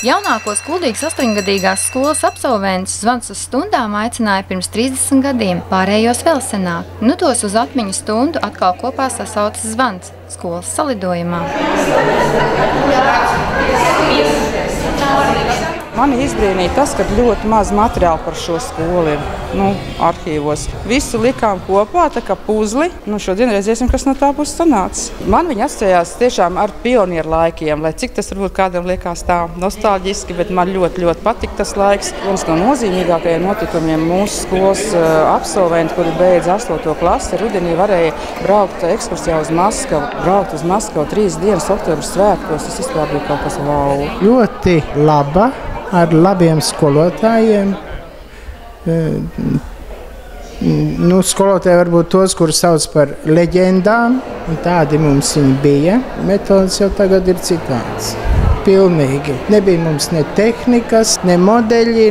Jaunākos Kuldīgas 8-gadīgās skolas absolventus zvans uz stundām aicināja pirms 30 gadiem, pārējos vēl senāk. Nu tos uz atmiņu stundu atkal kopā sasaucas zvans skolas salidojumā. Mani izbrīnīja tas, ka ļoti maz materiālu par šo skolu ir arhīvos. Visu likām kopā, tā kā puzli. Šodien redzēsim, kas no tā būs sanācis. Man viņa asociējās tiešām ar pionieru laikiem, lai cik tas varbūt kādam liekas tā nostalģiski, bet man ļoti, ļoti patika tas laiks. Viens no nozīmīgākajiem notikumiem mūsu skolas absolventi, kuri beidz 8. klasi, rudenī varēja braukt ekskursijā uz Maskavu. Braukt uz Maskavu 3 dienas oktobra svētkos, tas vispār bija kaut kas wow. Ļoti laba, ar labiem skolotājiem. Skolotāji varbūt tos, kurus sauc par leģendām, un tādi mums viņi bija. Metodas jau tagad ir citāds. Pilnīgi. Nebija mums ne tehnikas, ne modeļi,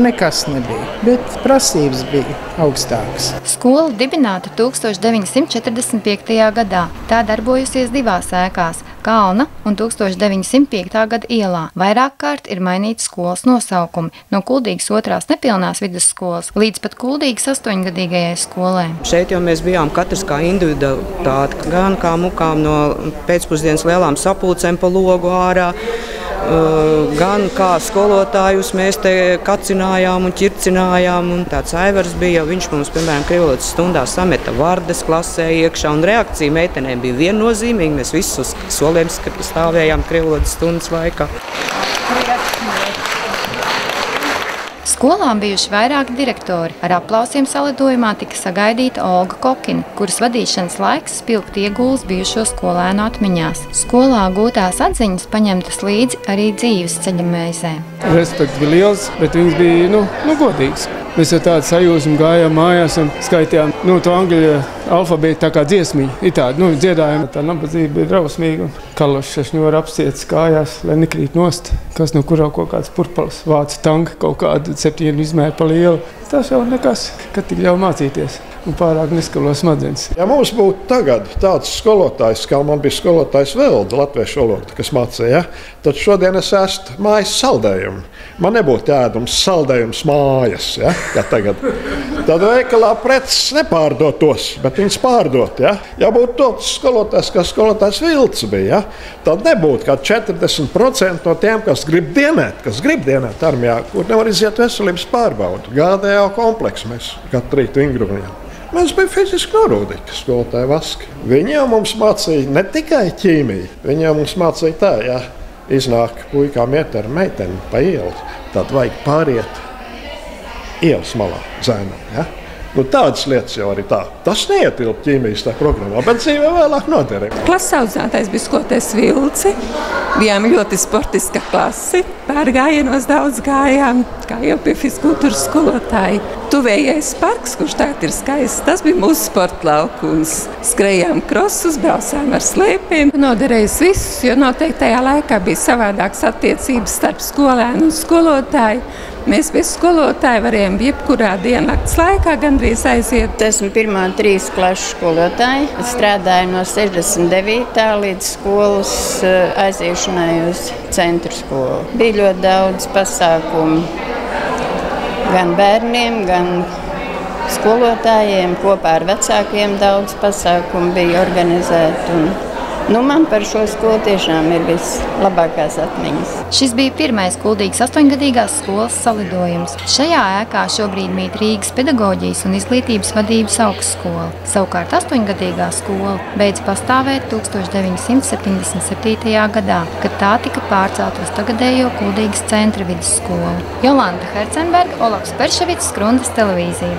nekas nebija. Bet prasības bija augstākas. Skola dibināta 1945. gadā. Tā darbojusies 2 ēkās – Kalna un 1905. gada ielā. Vairāk kārt ir mainīti skolas nosaukumi no Kuldīgas 2. nepilnās vidusskolas līdz pat Kuldīgas 8-gadīgajai skolai. Šeit jau mēs bijām katrs kā individualitāte, gan kā mukām no pēcpusdienas lielām sapulcēm pa logu ārā, gan kā skolotājus mēs te kacinājām un ķircinājām. Un tāds Aivars bija, viņš mums, piemēram, krievotas stundā sameta vardes klasē iekšā, un reakcija meitenēm bija viennozīmīga. Mēs visus uz soliem stāvējām krievotas stundas laikā. Skolām bijuši vairāki direktori. Ar aplausiem salidojumā tika sagaidīta Olga Kokina, kuras vadīšanas laiks spilgti ieguldījis bijušo skolēnu atmiņās. Skolā gūtās atziņas paņemtas līdzi arī dzīves ceļamaizē. Respekts bija liels, bet viņas bija godīgs. Mēs ar tādu sajūsmu gājām mājās un skaitījām to angļu alfabētu tā kā dziesmiņu. Ir tāda, dziedājām. Tā nabadzība bija drausmīga. Karlošs šašņori apstiets kājās, lai nekrīt nost. Kas no kurā kaut kāds purpals vāca tanka kaut kādu 7 izmēru pa lielu. Tas jau nekas, kad tik ļauj mācīties. Un pārāk neskalo smadzenes. Ja mums būtu tagad tāds skolotājs, kā man bija skolotājs Velda, latviešu valoda, kas mācīja, tad šodien es esmu mājas saldējumu. Man nebūtu ēdams saldējums mājas, kā tagad. Tad veikalā preces nepārdotos, bet viņas pārdot. Ja būtu tāds skolotājs, kā skolotājs Vilts bija, tad nebūtu kā 40% no tiem, kas grib dienēt armijā, kur nevar iziet veselības pārbaudu. GDO kompleksu mēs katru rītu ingruvinājām. Mēs bijām fiziski norūdīgi, skolotāji Vaski. Viņi jau mums mācīja ne tikai ķīmiju, viņi jau mums mācīja tā, iznāk puikām iet ar meiteni pa ielu, tad vajag pāriet ielas malā zēnam. Tādas lietas jau arī tā. Tas neietilp ķīmijas tā programmā, bet dzīvē vēlāk noderē. Klases audzinātājs bija skolotājs Vilci. Bijām ļoti sportiska klasi. Pārgājienos daudz gājām, kā jau pie fizkultūras skolotāji. Tuvējais parks, kurš tagad ir skaists, tas bija mūsu sporta laukums. Skrējām krosus, braucām ar slēpiem. Noderējis visus, jo noteikti tajā laikā bija savādākas attiecības starp skolēnu un skolotāju. Mēs bez skolotāja varējām jebkurā diennakts laikā gandrīz aiziet. Esmu pirmā 3 klašu skolotāja. Strādāju no 69. līdz skolas aiziešanai uz centru skolu. Bija ļoti daudz pasākumu gan bērniem, gan skolotājiem. Kopā ar vecākiem daudz pasākumu bija organizēti. Man par šo skolu tiešām ir vislabākās atmiņas. Šis bija pirmais Kuldīgas 8-gadīgās skolas salidojums. Šajā ēkā šobrīd mīt Rīgas pedagoģijas un izglītības vadības augstskola. Savukārt 8-gadīgā skola beidz pastāvēt 1977. gadā, kad tā tika pārcelta uz tagadējo Kuldīgas centra vidusskolu. Jolanta Hercenberga, Olavs Perševits, Skrundas televīzija.